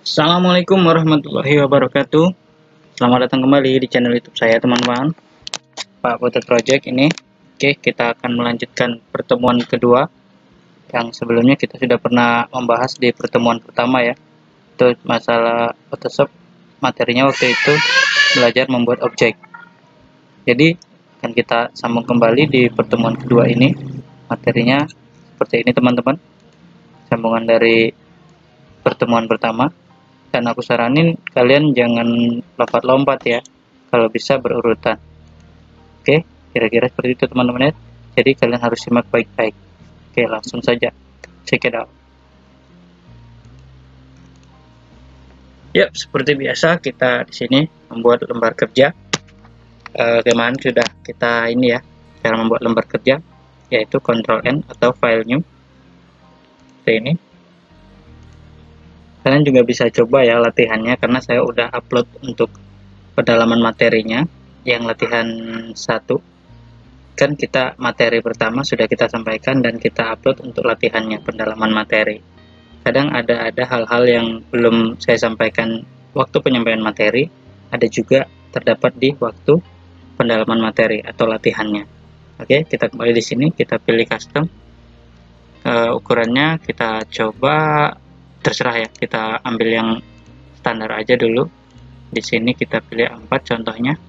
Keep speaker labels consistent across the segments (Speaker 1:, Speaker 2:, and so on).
Speaker 1: Assalamualaikum warahmatullahi wabarakatuh. Selamat datang kembali di channel YouTube saya, teman-teman. Pak Putri Project ini. Oke, kita akan melanjutkan pertemuan kedua. Yang sebelumnya kita sudah pernah membahas di pertemuan pertama ya. Itu masalah Photoshop. Materinya waktu itu belajar membuat objek. Jadi akan kita sambung kembali di pertemuan kedua ini. Materinya seperti ini, teman-teman. Sambungan dari pertemuan pertama. Dan aku saranin kalian jangan lompat-lompat ya, kalau bisa berurutan. Oke, kira-kira seperti itu, teman-teman ya. Jadi kalian harus simak baik-baik. Oke, langsung saja check it out. Yap, seperti biasa kita di sini membuat lembar kerja. Kemarin sudah kita ini ya, cara membuat lembar kerja, yaitu Ctrl N atau File New. Seperti ini. Kalian juga bisa coba ya latihannya, karena saya udah upload untuk pendalaman materinya yang latihan 1. Kan kita materi pertama sudah kita sampaikan dan kita upload untuk latihannya, pendalaman materi. Kadang ada hal-hal yang belum saya sampaikan waktu penyampaian materi, ada juga terdapat di waktu pendalaman materi atau latihannya. Oke, kita kembali di sini, kita pilih custom. Ukurannya kita coba terserah ya, kita ambil yang standar aja dulu. Di sini kita pilih 4 contohnya.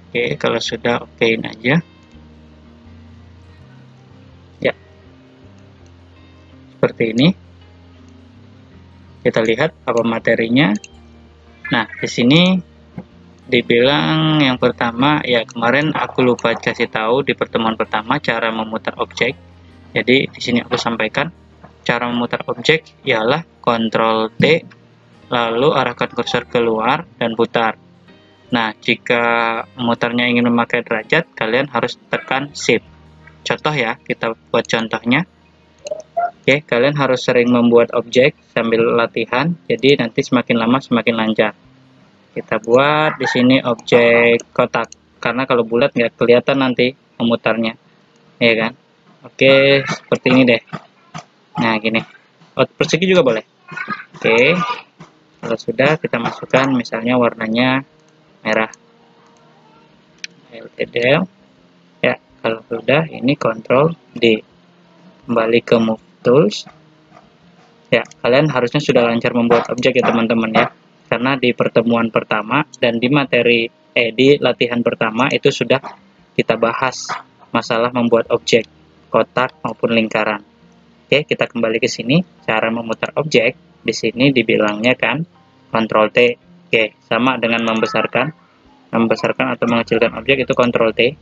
Speaker 1: Oke, kalau sudah okein aja. Ya. Seperti ini. Kita lihat apa materinya. Nah, di sini dibilang yang pertama ya, kemarin aku lupa kasih tahu di pertemuan pertama cara memutar objek. Jadi di sini aku sampaikan cara memutar objek ialah Ctrl T, lalu arahkan kursor keluar dan putar. Nah, jika memutarnya ingin memakai derajat, kalian harus tekan Shift. Contoh ya, kita buat contohnya. Oke, kalian harus sering membuat objek sambil latihan, jadi nanti semakin lama semakin lancar. Kita buat di sini objek kotak, karena kalau bulat nggak kelihatan nanti memutarnya, ya kan? Oke, seperti ini deh. Nah, gini. Oh, persegi juga boleh. Oke, kalau sudah kita masukkan misalnya warnanya merah. LTD. Ya, kalau sudah ini Ctrl D. Kembali ke Move Tools. Ya, kalian harusnya sudah lancar membuat objek ya, teman-teman ya. Karena di pertemuan pertama dan di di latihan pertama itu sudah kita bahas masalah membuat objek kotak maupun lingkaran. Oke, kita kembali ke sini. Cara memutar objek di sini dibilangnya kan Ctrl T. Oke, sama dengan membesarkan atau mengecilkan objek itu Ctrl T.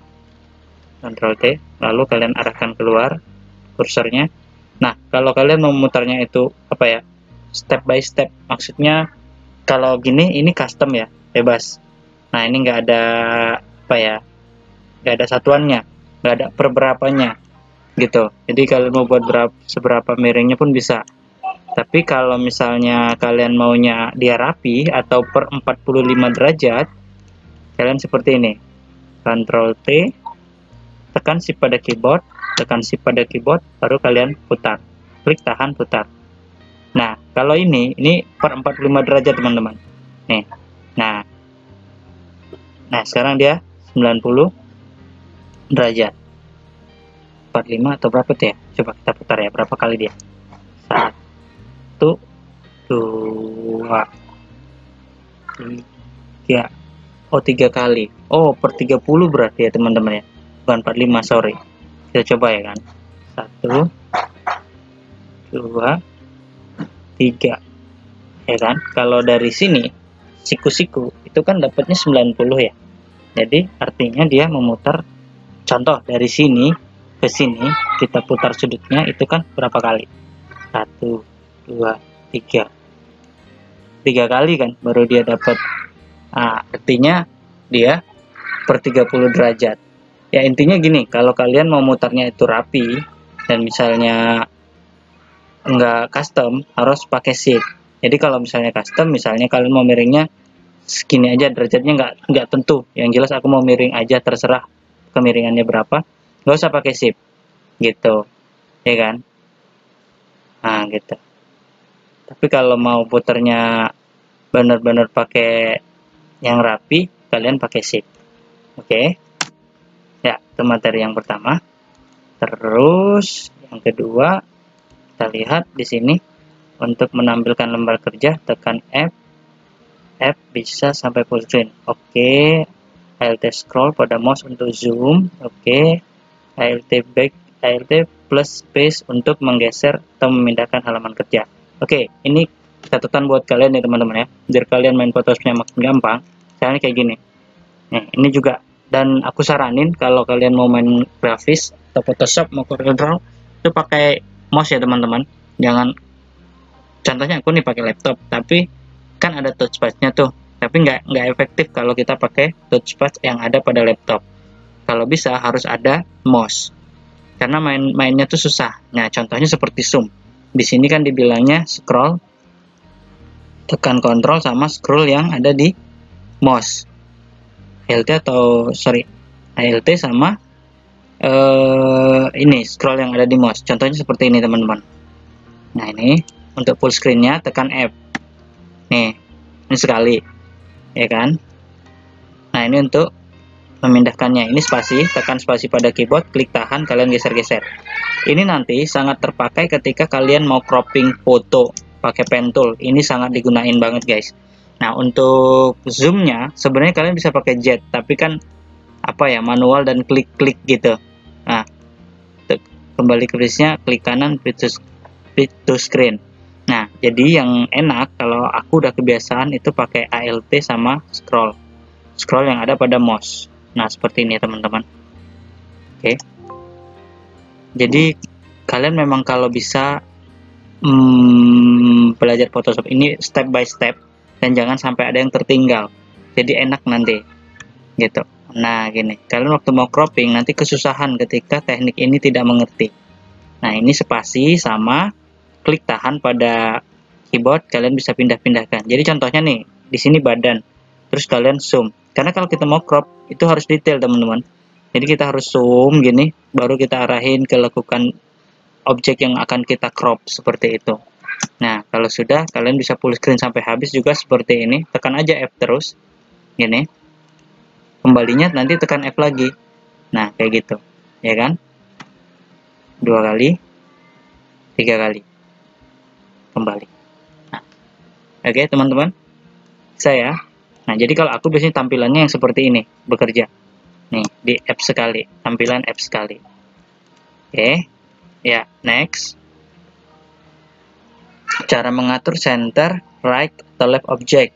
Speaker 1: Ctrl T, lalu kalian arahkan keluar kursornya. Nah, kalau kalian memutarnya itu apa ya? Step by step. Maksudnya kalau gini ini custom ya, bebas. Nah, ini nggak ada apa ya? Nggak ada satuannya, nggak ada per berapanya gitu. Jadi kalian mau buat seberapa miringnya pun bisa. Tapi kalau misalnya kalian maunya dia rapi atau per 45 derajat, kalian seperti ini. Ctrl T, tekan shift pada keyboard, baru kalian putar. Klik tahan putar. Nah, kalau ini per 45 derajat, teman-teman. Nih. Nah, sekarang dia 90 derajat. 45 atau berapa tuh ya? Coba kita putar ya, berapa kali dia? 1, 2, 3. Oh, 3 kali. Oh, per 30 berarti ya, teman-teman ya. Bukan 45, sorry. Kita coba ya kan. 1, 2, 3. Ya kan? Kalau dari sini siku-siku itu kan dapatnya 90 ya. Jadi artinya dia memutar, contoh dari sini ke sini kita putar sudutnya itu kan berapa kali? 1, 2, 3. 3 kali kan baru dia dapat. Nah, artinya dia per 30 derajat. Ya, intinya gini, kalau kalian mau mutarnya itu rapi dan misalnya nggak custom, harus pakai shift. Jadi kalau misalnya custom, misalnya kalian mau miringnya segini aja, derajatnya nggak tentu. Yang jelas aku mau miring aja, terserah kemiringannya berapa, nggak usah pakai shift gitu, ya kan? Nah, gitu. Tapi kalau mau puternya benar-benar pakai yang rapi, kalian pakai shift. Oke. Ya, itu materi yang pertama. Terus yang kedua, kita lihat di sini untuk menampilkan lembar kerja tekan F. F bisa sampai full screen. Oke. Alt scroll pada mouse untuk zoom. Oke. Alt back, Alt plus space untuk menggeser atau memindahkan halaman kerja. Oke, ini catatan buat kalian ya teman-teman ya. Biar kalian main Photoshopnya makin gampang. Caranya kayak gini. Nah, ini juga, dan aku saranin kalau kalian mau main grafis atau Photoshop mau CorelDRAW itu pakai mouse ya teman-teman. Jangan, contohnya aku nih pakai laptop, tapi kan ada touchpad-nya tuh, tapi nggak efektif kalau kita pakai touchpad yang ada pada laptop. Kalau bisa harus ada mouse, karena mainnya tuh susah. Nah, contohnya seperti zoom. Di sini kan dibilangnya scroll, tekan kontrol sama scroll yang ada di mouse. ALT sama ini scroll yang ada di mouse. Contohnya seperti ini teman-teman. Nah, ini untuk full screen-nya tekan F. Nih, ini sekali, ya kan? Nah, ini untuk memindahkannya, ini spasi, tekan spasi pada keyboard, klik tahan, kalian geser-geser. Ini nanti sangat terpakai ketika kalian mau cropping foto pakai pen tool. Ini sangat digunain banget guys. Nah, untuk zoomnya sebenarnya kalian bisa pakai jet, tapi kan apa ya, manual dan klik-klik gitu. Nah, kembali ke listnya, klik kanan, fit to screen. Nah, jadi yang enak kalau aku udah kebiasaan itu pakai ALT sama scroll yang ada pada mouse. Nah, seperti ini ya teman-teman. Oke. Jadi kalian memang kalau bisa belajar Photoshop ini step by step, dan jangan sampai ada yang tertinggal. Jadi enak nanti gitu. Nah, gini, kalian waktu mau cropping nanti kesusahan ketika teknik ini tidak mengerti. Nah, ini spasi sama klik tahan pada keyboard, kalian bisa pindah-pindahkan. Jadi contohnya nih, di sini badan, terus kalian zoom. Karena kalau kita mau crop itu harus detail teman-teman. Jadi kita harus zoom gini, baru kita arahin ke lekukan objek yang akan kita crop seperti itu. Nah, kalau sudah, kalian bisa full screen sampai habis juga seperti ini. Tekan aja F terus, gini. Kembalinya nanti tekan F lagi. Nah, kayak gitu, ya kan? 2 kali, 3 kali, kembali. Nah, oke teman-teman, saya. Nah, jadi kalau aku biasanya tampilannya yang seperti ini, bekerja. Nih, di F sekali, tampilan F sekali. Oke, ya, next. Cara mengatur center, right, atau left object.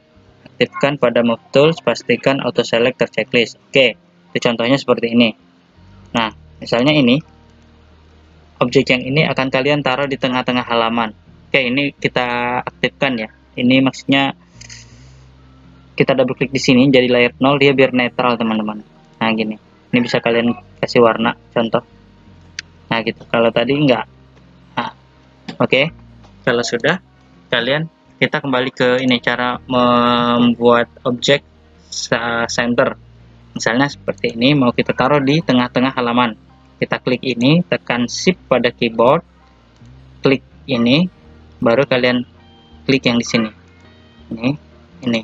Speaker 1: Aktifkan pada move tools, pastikan auto select terchecklist. Oke, itu contohnya seperti ini. Nah, misalnya ini, objek yang ini akan kalian taruh di tengah-tengah halaman. Oke, ini kita aktifkan ya. Ini maksudnya kita double klik di sini jadi layer 0, dia biar netral teman-teman. Nah, gini. Ini bisa kalian kasih warna, contoh. Nah, gitu. Kalau tadi enggak. Nah, oke. Kalau sudah, kita kembali ke ini, cara membuat objek center. Misalnya seperti ini, mau kita taruh di tengah-tengah halaman. Kita klik ini, tekan shift pada keyboard, klik ini, baru kalian klik yang di sini. Ini.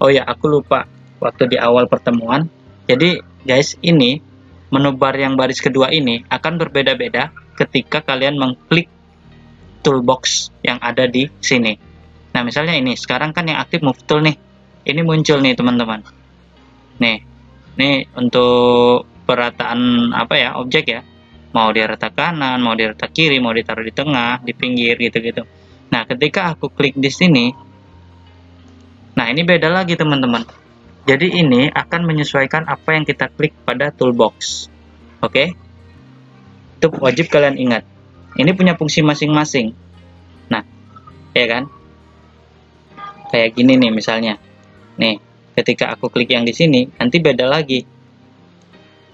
Speaker 1: Oh ya, aku lupa waktu di awal pertemuan. Jadi guys, ini menu bar yang baris kedua ini akan berbeda-beda ketika kalian mengklik toolbox yang ada di sini. Nah, misalnya ini, sekarang kan yang aktif move tool nih. Ini muncul nih, teman-teman. Nih untuk perataan apa ya, objek ya. Mau dia retak kanan, mau dia retak kiri, mau ditaruh di tengah, di pinggir gitu-gitu. Nah, ketika aku klik di sini, nah ini beda lagi, teman-teman. Jadi ini akan menyesuaikan apa yang kita klik pada toolbox. Oke? Itu wajib kalian ingat. Ini punya fungsi masing-masing. Nah, ya kan? Kayak gini nih misalnya. Nih, ketika aku klik yang di sini, nanti beda lagi.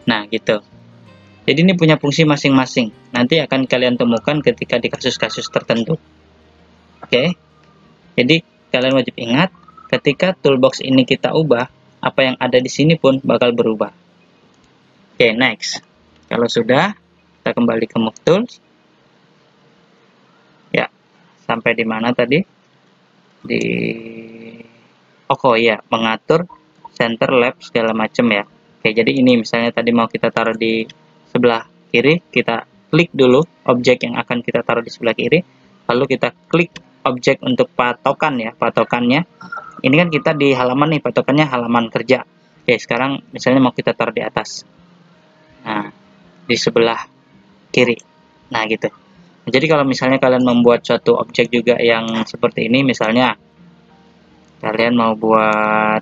Speaker 1: Nah, gitu. Jadi ini punya fungsi masing-masing. Nanti akan kalian temukan ketika di kasus-kasus tertentu. Oke? Jadi, kalian wajib ingat, ketika toolbox ini kita ubah, apa yang ada di sini pun bakal berubah. Oke, next. Kalau sudah, kita kembali ke Move Tools. Ya, sampai di mana tadi? Di oh iya, mengatur center left segala macam ya. Oke, jadi ini misalnya tadi mau kita taruh di sebelah kiri, kita klik dulu objek yang akan kita taruh di sebelah kiri, lalu kita klik objek untuk patokan ya, patokannya. Ini kan kita di halaman nih, patokannya halaman kerja. Oke, sekarang misalnya mau kita taruh di atas. Nah, di sebelah kiri. Nah, gitu. Jadi kalau misalnya kalian membuat suatu objek juga yang seperti ini, misalnya kalian mau buat,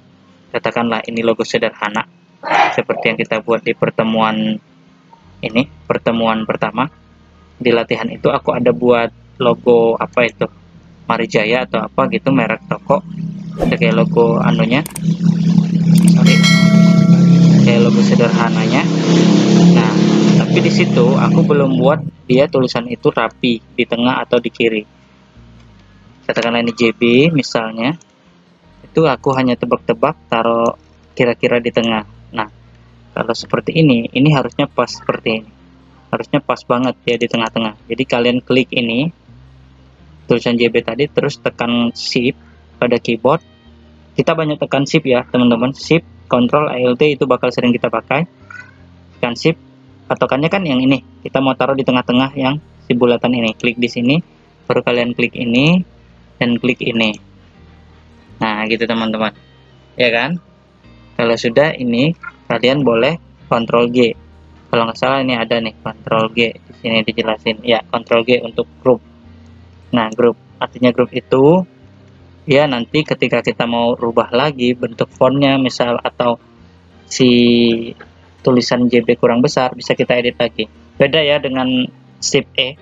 Speaker 1: katakanlah ini logo sederhana, seperti yang kita buat di pertemuan ini, pertemuan pertama. Di latihan itu aku ada buat logo apa itu, Marijaya atau apa gitu, merek toko. Ada kayak logo anunya, sorry, kayak logo sederhananya. Nah, tapi di situ aku belum buat dia tulisan itu rapi di tengah atau di kiri. Katakanlah ini JB misalnya, itu aku hanya tebak-tebak taruh kira-kira di tengah. Nah, kalau seperti ini harusnya pas seperti ini. Harusnya pas banget ya di tengah-tengah. Jadi kalian klik ini, tulisan JB tadi, terus tekan Shift pada keyboard. Kita banyak tekan Shift ya teman-teman. Shift, Ctrl, Alt itu bakal sering kita pakai. Tekan Shift, patokannya kan yang ini. Kita mau taruh di tengah-tengah yang si bulatan ini. Klik di sini, baru kalian klik ini, dan klik ini. Nah, gitu teman-teman. Ya kan? Kalau sudah ini, kalian boleh Ctrl G. Kalau nggak salah ini ada nih, Ctrl G. Di sini dijelasin. Ya, Ctrl G untuk grup. Nah, grup. Artinya grup itu, ya nanti ketika kita mau rubah lagi bentuk fontnya misal, atau si tulisan JB kurang besar, bisa kita edit lagi. Beda ya dengan Shift E.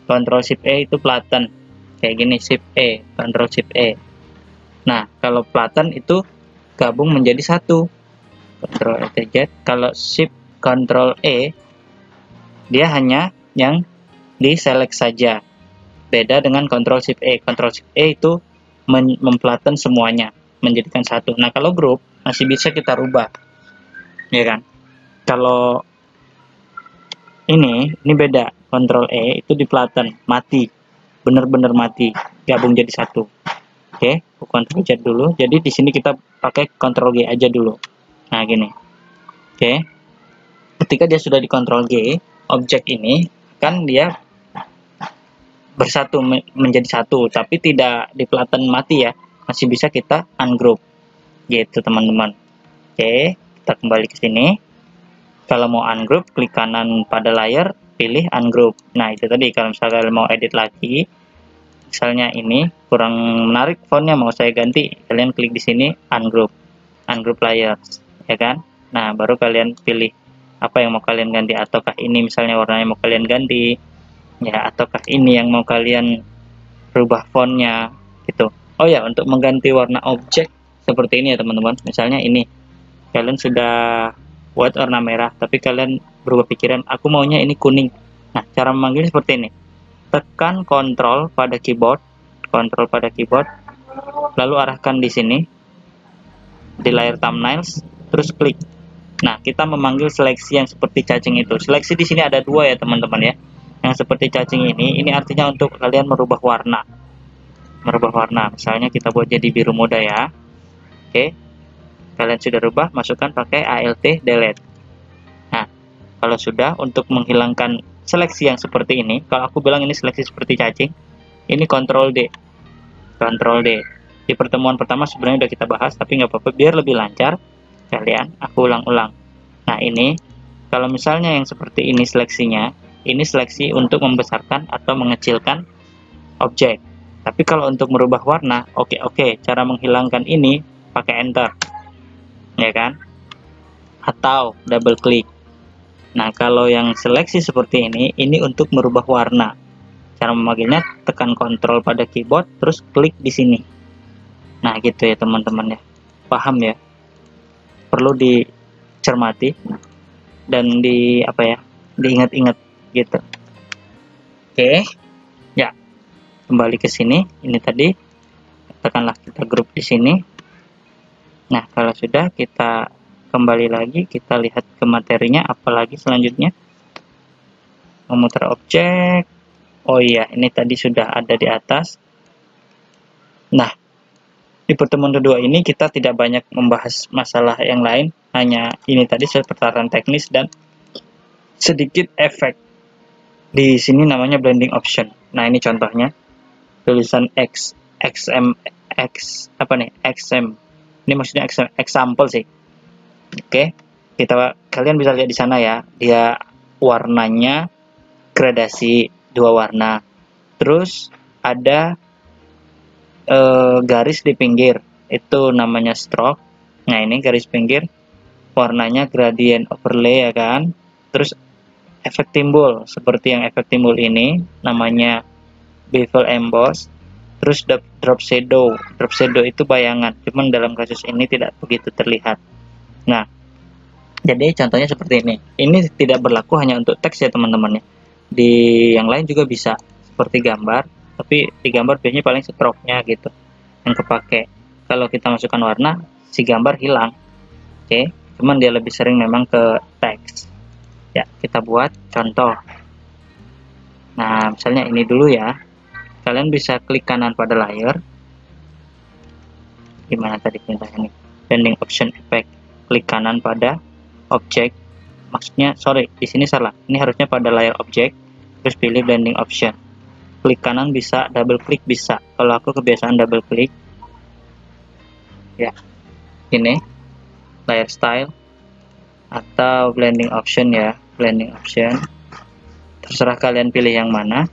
Speaker 1: Ctrl Shift E itu flatten. Kayak gini, Shift E, Ctrl Shift E. Nah, kalau flatten itu gabung menjadi satu. Ctrl Alt Z. Kalau Shift Ctrl E, dia hanya yang di select saja. Beda dengan Ctrl Shift E. Ctrl Shift E itu memflatten semuanya, menjadikan satu. Nah, kalau grup masih bisa kita rubah, ya kan? Kalau ini beda. Ctrl E itu di flatten, mati, bener-bener mati, gabung jadi satu. Oke, Ctrl Z dulu. Jadi di sini kita pakai Ctrl G aja dulu. Nah, gini. Oke. Ketika dia sudah di Ctrl G, objek ini kan dia bersatu menjadi satu, tapi tidak di flatten mati ya. Masih bisa kita ungroup. Gitu, teman-teman. Oke, kita kembali ke sini. Kalau mau ungroup, klik kanan pada layar, pilih ungroup. Nah, itu tadi kalau misalnya mau edit lagi, misalnya ini kurang menarik fontnya, mau saya ganti, kalian klik di sini ungroup layers, ya kan? Nah, baru kalian pilih apa yang mau kalian ganti, ataukah ini misalnya warnanya mau kalian ganti ya, ataukah ini yang mau kalian rubah fontnya gitu. Oh ya, untuk mengganti warna objek seperti ini ya teman-teman, misalnya ini kalian sudah buat warna merah tapi kalian berubah pikiran, aku maunya ini kuning. Nah, cara memanggilnya seperti ini, tekan Ctrl pada keyboard, lalu arahkan di sini di layar thumbnails, terus klik. Nah, kita memanggil seleksi yang seperti cacing itu. Seleksi di sini ada dua ya teman-teman ya. Yang seperti cacing ini artinya untuk kalian merubah warna. Misalnya kita buat jadi biru muda ya. Oke. Kalian sudah rubah, masukkan pakai Alt delete. Nah, kalau sudah, untuk menghilangkan seleksi yang seperti ini, kalau aku bilang ini seleksi seperti cacing, ini Ctrl D. Di pertemuan pertama sebenarnya udah kita bahas, tapi nggak apa-apa, biar lebih lancar. Kalian, aku ulang-ulang. Nah, ini kalau misalnya yang seperti ini seleksinya, ini seleksi untuk membesarkan atau mengecilkan objek. Tapi kalau untuk merubah warna, oke, cara menghilangkan ini pakai enter, ya kan? Atau double klik. Nah, kalau yang seleksi seperti ini untuk merubah warna. Cara memanggilnya, tekan Ctrl pada keyboard, terus klik di sini. Nah, gitu ya teman-teman ya. Paham ya? Perlu dicermati dan diingat-ingat gitu. Oke. Ya. Kembali ke sini. Ini tadi tekanlah kita grup di sini. Nah, kalau sudah, kita kembali lagi, kita lihat ke materinya, apalagi selanjutnya. Memutar objek. Oh iya, ini tadi sudah ada di atas. Nah, di pertemuan kedua ini kita tidak banyak membahas masalah yang lain, hanya ini tadi seputaran teknis dan sedikit efek. Di sini namanya blending option. Nah, ini contohnya tulisan XM X apa nih? XM. Ini maksudnya example sih. Oke. Kalian bisa lihat di sana ya. Dia warnanya gradasi dua warna. Terus ada garis di pinggir. Itu namanya stroke. Nah, ini garis pinggir warnanya gradient overlay ya kan. Terus efek timbul seperti yang efek timbul ini namanya bevel emboss. Terus drop shadow itu bayangan, cuman dalam kasus ini tidak begitu terlihat. Nah, jadi contohnya seperti ini tidak berlaku hanya untuk teks ya teman-teman ya, di yang lain juga bisa seperti gambar, tapi di gambar biasanya paling stroke-nya gitu yang kepake. Kalau kita masukkan warna, si gambar hilang. Oke, cuman dia lebih sering memang ke teks ya. Kita buat contoh. Nah, misalnya ini dulu ya. Kalian bisa klik kanan pada layer. Gimana tadi perintahnya nih? Blending option effect. Klik kanan pada objek. Maksudnya, sorry, di sini salah. Ini harusnya pada layer objek. Terus pilih blending option. Klik kanan bisa, double klik bisa. Kalau aku kebiasaan double klik. Ya, ini layer style atau blending option ya. Blending option. Terserah kalian pilih yang mana.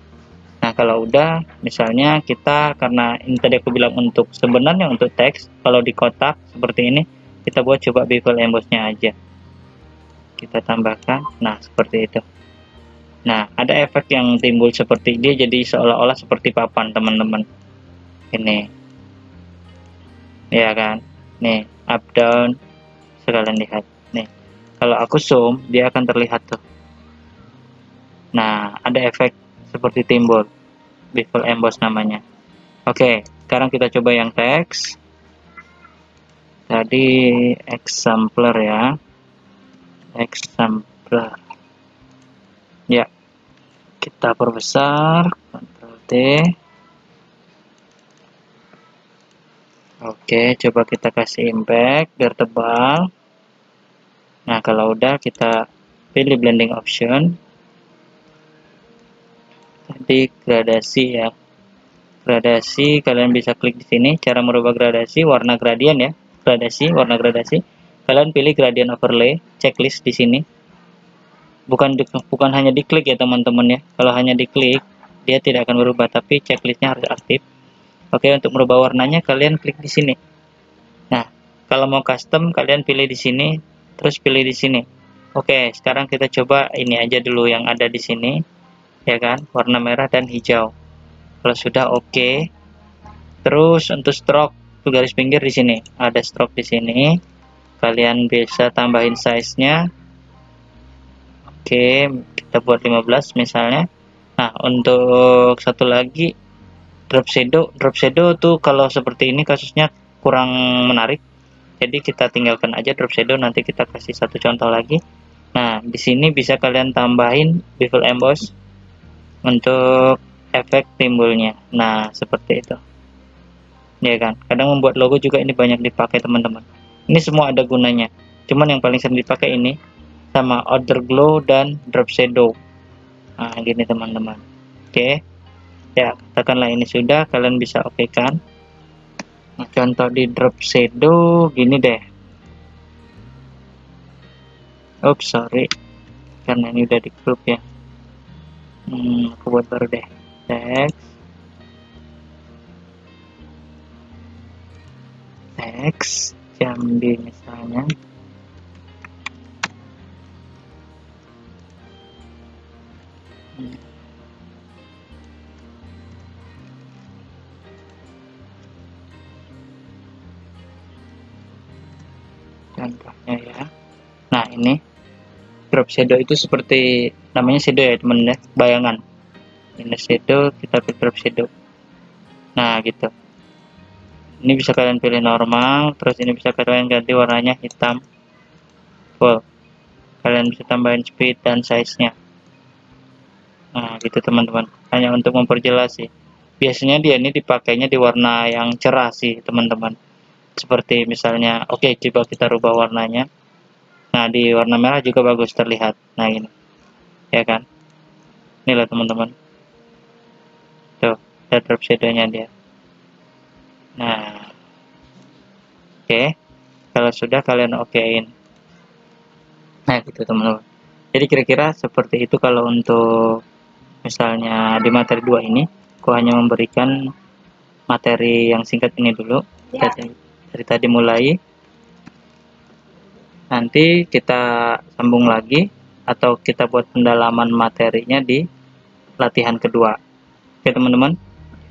Speaker 1: Nah, kalau udah, misalnya kita, karena ini tadi aku bilang untuk sebenarnya untuk teks, kalau di kotak seperti ini, kita buat coba bevel embossnya aja. Kita tambahkan, nah seperti itu. Nah, ada efek yang timbul seperti dia, jadi seolah-olah seperti papan teman-teman. Ini, ya kan? Nih, up down, sekalian lihat. Nih, kalau aku zoom, dia akan terlihat tuh. Nah, ada efek seperti timbul. Bevel emboss namanya. Oke, sekarang kita coba yang teks. Tadi exemplar ya. Exemplar. Ya, kita perbesar. Ctrl T. Oke, coba kita kasih impact biar tebal. Nah, kalau udah kita pilih blending option. Tadi gradasi ya. Gradasi kalian bisa klik di sini cara merubah gradasi warna gradien ya. Gradasi, warna gradasi. Kalian pilih gradient overlay, checklist di sini. Bukan hanya diklik ya teman-teman ya. Kalau hanya diklik dia tidak akan berubah, tapi checklistnya harus aktif. Oke, untuk merubah warnanya kalian klik di sini. Nah, kalau mau custom kalian pilih di sini, terus pilih di sini. Oke, sekarang kita coba ini aja dulu yang ada di sini, ya kan? Warna merah dan hijau. Kalau sudah oke, terus untuk stroke, tuh garis pinggir di sini, ada stroke di sini. Kalian bisa tambahin size-nya. Oke, kita buat 15 misalnya. Nah, untuk satu lagi drop shadow tuh kalau seperti ini kasusnya kurang menarik. Jadi kita tinggalkan aja drop shadow, nanti kita kasih satu contoh lagi. Nah, di sini bisa kalian tambahin bevel emboss untuk efek timbulnya. Nah, seperti itu. Ya kan? Kadang membuat logo juga ini banyak dipakai teman-teman. Ini semua ada gunanya. Cuman yang paling sering dipakai ini sama outer glow dan drop shadow. Nah, gini teman-teman. Oke. Ya, katakanlah ini sudah, kalian bisa oke kan. Nah, contoh di drop shadow gini deh. Oops, sorry. Karena ini udah di group ya. Aku buat baru deh. Teks Jambi misalnya. Contohnya ya. Nah, ini drop shadow itu seperti namanya shadow ya teman ya, bayangan. Ini shadow, kita pilih drop shadow. Nah, gitu. Ini bisa kalian pilih normal, terus ini bisa kalian ganti warnanya hitam full. Kalian bisa tambahin speed dan size-nya. Nah, gitu teman-teman. Hanya untuk memperjelas sih. Biasanya dia ini dipakainya di warna yang cerah sih, teman-teman. Seperti misalnya, oke, coba kita rubah warnanya. Nah, di warna merah juga bagus terlihat. Nah, ini. Ya kan? Inilah teman-teman. Tuh, ada drop shadow-nya dia. Nah, oke. Kalau sudah kalian okein. Nah, gitu teman-teman. Jadi kira-kira seperti itu kalau untuk misalnya di materi 2 ini, aku hanya memberikan materi yang singkat ini dulu.
Speaker 2: Ya.
Speaker 1: Dari tadi mulai. Nanti kita sambung lagi atau kita buat pendalaman materinya di latihan kedua. Oke teman-teman,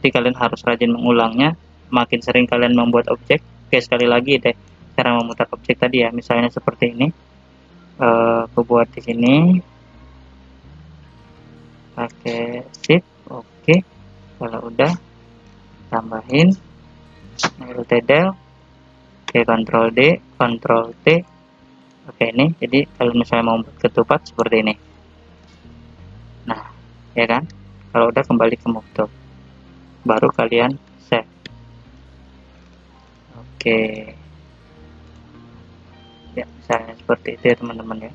Speaker 1: jadi kalian harus rajin mengulangnya. Makin sering kalian membuat objek. Oke, sekali lagi deh cara memutar objek tadi ya, misalnya seperti ini. Aku buat di sini pakai shift. Oke, kalau udah tambahin del. Oke, Ctrl D, Ctrl T. Oke, ini jadi kalau misalnya mau membuat ketupat seperti ini. Nah, ya kan? Kalau udah kembali ke move tool, baru kalian save. Oke, ya misalnya seperti itu ya teman-teman ya.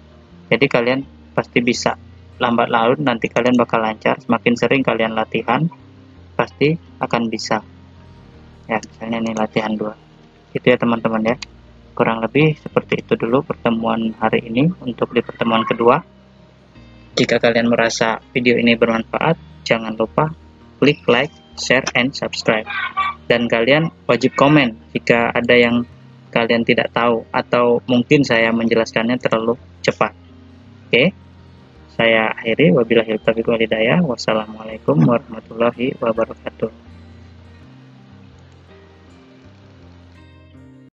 Speaker 1: Jadi kalian pasti bisa. Lambat laun nanti kalian bakal lancar. Semakin sering kalian latihan, pasti akan bisa. Ya, misalnya ini latihan 2. Itu ya teman-teman ya. Kurang lebih seperti itu dulu pertemuan hari ini untuk di pertemuan kedua. Jika kalian merasa video ini bermanfaat, jangan lupa klik like, share, and subscribe. Dan kalian wajib komen jika ada yang kalian tidak tahu atau mungkin saya menjelaskannya terlalu cepat. Oke, saya akhiri. Wabillahi taufiq wal hidayah. Wassalamualaikum warahmatullahi wabarakatuh.